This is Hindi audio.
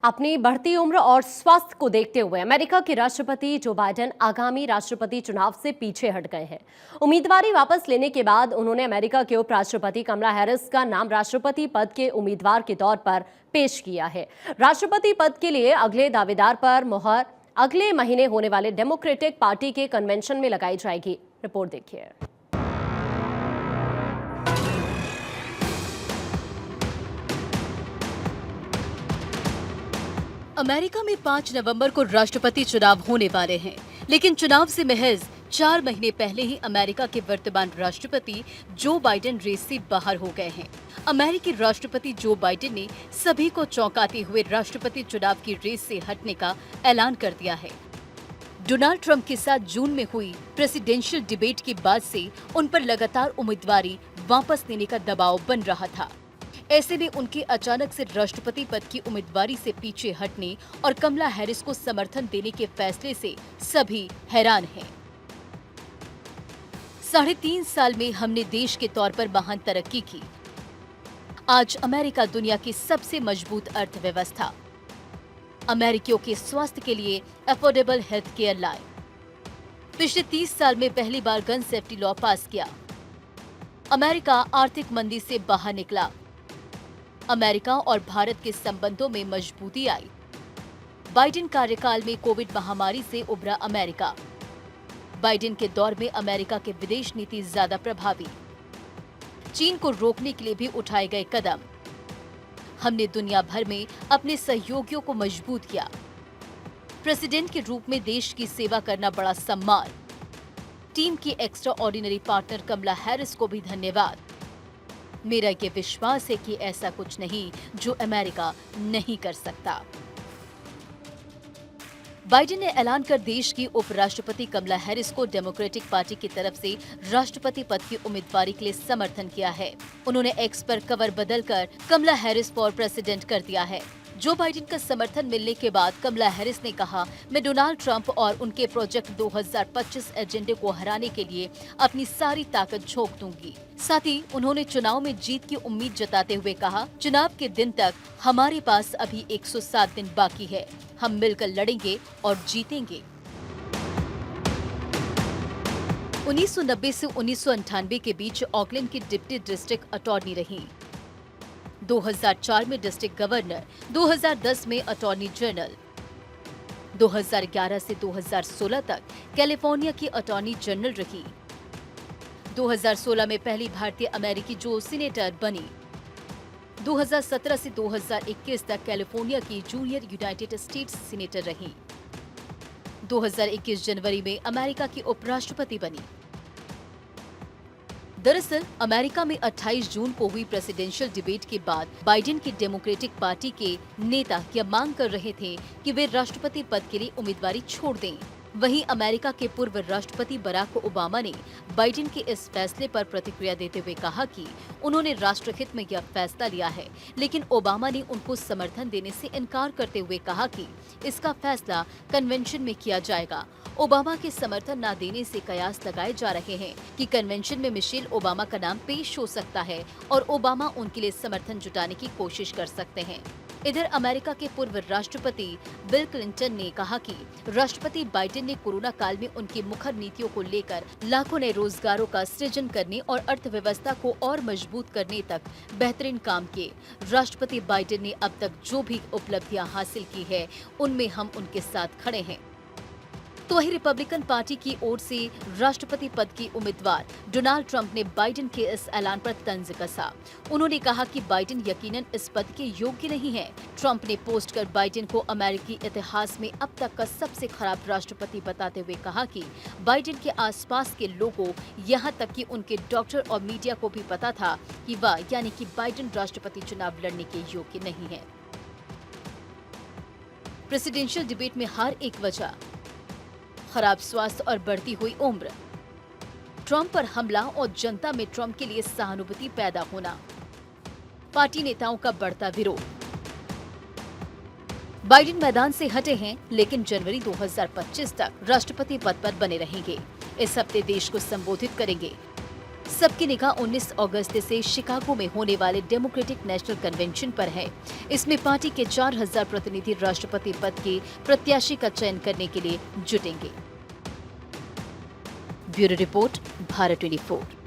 अपनी बढ़ती उम्र और स्वास्थ्य को देखते हुए अमेरिका के राष्ट्रपति जो बाइडेन आगामी राष्ट्रपति चुनाव से पीछे हट गए हैं। उम्मीदवारी वापस लेने के बाद उन्होंने अमेरिका के उपराष्ट्रपति कमला हैरिस का नाम राष्ट्रपति पद के उम्मीदवार के तौर पर पेश किया है। राष्ट्रपति पद के लिए अगले दावेदार पर मोहर अगले महीने होने वाले डेमोक्रेटिक पार्टी के कन्वेंशन में लगाई जाएगी। रिपोर्ट देखिए। अमेरिका में 5 नवंबर को राष्ट्रपति चुनाव होने वाले हैं, लेकिन चुनाव से महज 4 महीने पहले ही अमेरिका के वर्तमान राष्ट्रपति जो बाइडेन रेस से बाहर हो गए हैं। अमेरिकी राष्ट्रपति जो बाइडेन ने सभी को चौंकाते हुए राष्ट्रपति चुनाव की रेस से हटने का ऐलान कर दिया है। डोनाल्ड ट्रंप के साथ जून में हुई प्रेसिडेंशियल डिबेट के बाद से उन पर लगातार उम्मीदवारी वापस लेने का दबाव बन रहा था। ऐसे में उनके अचानक से राष्ट्रपति पद की उम्मीदवारी से पीछे हटने और कमला हैरिस को समर्थन देने के फैसले से सभी हैरान हैं। 3.5 साल में हमने देश के तौर पर महान तरक्की की। आज अमेरिका दुनिया की सबसे मजबूत अर्थव्यवस्था, अमेरिकियों के स्वास्थ्य के लिए अफोर्डेबल हेल्थ केयर लाए, पिछले 30 साल में पहली बार गन सेफ्टी लॉ पास किया, अमेरिका आर्थिक मंदी से बाहर निकला, अमेरिका और भारत के संबंधों में मजबूती आई, बाइडेन कार्यकाल में कोविड महामारी से उभरा अमेरिका, बाइडेन के दौर में अमेरिका के विदेश नीति ज्यादा प्रभावी, चीन को रोकने के लिए भी उठाए गए कदम, हमने दुनिया भर में अपने सहयोगियों को मजबूत किया, प्रेसिडेंट के रूप में देश की सेवा करना बड़ा सम्मान, टीम की एक्स्ट्रा ऑर्डिनरी पार्टनर कमला हैरिस को भी धन्यवाद। मेरा ये विश्वास है कि ऐसा कुछ नहीं जो अमेरिका नहीं कर सकता। बाइडेन ने ऐलान कर देश की उपराष्ट्रपति कमला हैरिस को डेमोक्रेटिक पार्टी की तरफ से राष्ट्रपति पद की उम्मीदवारी के लिए समर्थन किया है। उन्होंने एक्स पर कवर बदलकर कमला हैरिस फॉर प्रेसिडेंट कर दिया है। जो बाइडेन का समर्थन मिलने के बाद कमला हैरिस ने कहा, मैं डोनाल्ड ट्रंप और उनके प्रोजेक्ट 2025 एजेंडे को हराने के लिए अपनी सारी ताकत झोंक दूंगी। साथ ही उन्होंने चुनाव में जीत की उम्मीद जताते हुए कहा, चुनाव के दिन तक हमारे पास अभी 107 दिन बाकी है, हम मिलकर लड़ेंगे और जीतेंगे। 1990 से 1998 के बीच ऑकलैंड की डिप्टी डिस्ट्रिक्ट अटॉर्नी रही। 2004 में डिस्ट्रिक्ट गवर्नर, 2010 में अटॉर्नी जनरल, 2011 से 2016 तक कैलिफोर्निया की अटॉर्नी जनरल रही। 2016 में पहली भारतीय अमेरिकी जो सीनेटर बनी। 2017 से 2021 तक कैलिफोर्निया की जूनियर यूनाइटेड स्टेट्स सीनेटर रही। 2021 जनवरी में अमेरिका की उपराष्ट्रपति बनी। दरअसल अमेरिका में 28 जून को हुई प्रेसिडेंशियल डिबेट के बाद बाइडेन की डेमोक्रेटिक पार्टी के नेता यह मांग कर रहे थे कि वे राष्ट्रपति पद के लिए उम्मीदवारी छोड़ दें। वहीं अमेरिका के पूर्व राष्ट्रपति बराक ओबामा ने बाइडेन के इस फैसले पर प्रतिक्रिया देते हुए कहा कि उन्होंने राष्ट्रहित में यह फैसला लिया है, लेकिन ओबामा ने उनको समर्थन देने से इनकार करते हुए कहा कि इसका फैसला कन्वेंशन में किया जाएगा। ओबामा के समर्थन न देने से कयास लगाए जा रहे हैं कि कन्वेंशन में मिशेल ओबामा का नाम पेश हो सकता है और ओबामा उनके लिए समर्थन जुटाने की कोशिश कर सकते हैं। इधर अमेरिका के पूर्व राष्ट्रपति बिल क्लिंटन ने कहा कि राष्ट्रपति बाइडेन ने कोरोना काल में उनकी मुखर नीतियों को लेकर लाखों नए रोजगारों का सृजन करने और अर्थव्यवस्था को और मजबूत करने तक बेहतरीन काम किए। राष्ट्रपति बाइडेन ने अब तक जो भी उपलब्धियां हासिल की है, उनमें हम उनके साथ खड़े हैं। तो वही रिपब्लिकन पार्टी की ओर से राष्ट्रपति पद की उम्मीदवार डोनाल्ड ट्रंप ने बाइडेन के इस ऐलान पर तंज कसा। उन्होंने कहा कि बाइडेन यकीनन इस पद के योग्य नहीं है। ट्रंप ने पोस्ट कर बाइडेन को अमेरिकी इतिहास में अब तक का सबसे खराब राष्ट्रपति बताते हुए कहा कि बाइडेन के आसपास के लोगों, यहाँ तक कि उनके डॉक्टर और मीडिया को भी पता था कि वह यानी कि बाइडेन राष्ट्रपति चुनाव लड़ने के योग्य नहीं है। प्रेसिडेंशियल डिबेट में हार एक वजह, खराब स्वास्थ्य और बढ़ती हुई उम्र, ट्रंप पर हमला और जनता में ट्रंप के लिए सहानुभूति पैदा होना, पार्टी नेताओं का बढ़ता विरोध। बाइडेन मैदान से हटे हैं, लेकिन जनवरी 2025 तक राष्ट्रपति पद पर बने रहेंगे। इस हफ्ते देश को संबोधित करेंगे। सबकी निगाह 19 अगस्त से शिकागो में होने वाले डेमोक्रेटिक नेशनल कन्वेंशन पर है। इसमें पार्टी के 4000 प्रतिनिधि राष्ट्रपति पद के प्रत्याशी का चयन करने के लिए जुटेंगे। Bureau report, Bharat 24।